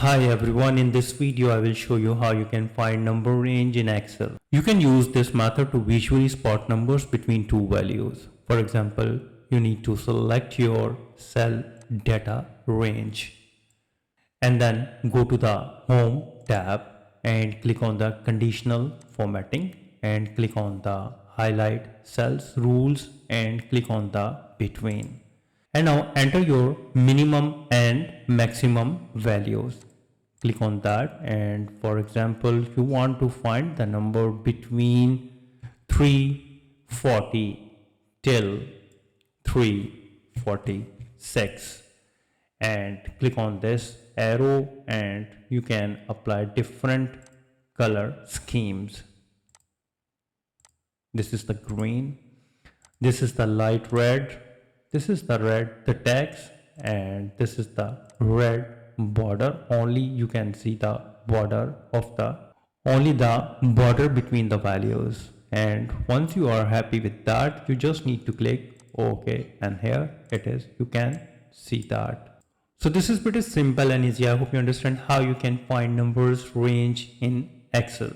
Hi everyone, in this video I will show you how you can find number range in Excel. You can use this method to visually spot numbers between two values. For example, you need to select your cell data range and then go to the Home tab and click on the Conditional Formatting and click on the Highlight Cells Rules and click on the Between. And now enter your minimum and maximum values. Click on that, and for example you want to find the number between 340 till 346 and click on this arrow and you can apply different color schemes. This is the green, this is the light red, this is the red, the text, and this is the red border. Only you can see the border of the only the border between the values. And once you are happy with that, you just need to click OK, and here it is. You can see that. So this is pretty simple and easy. I hope you understand how you can find numbers range in Excel.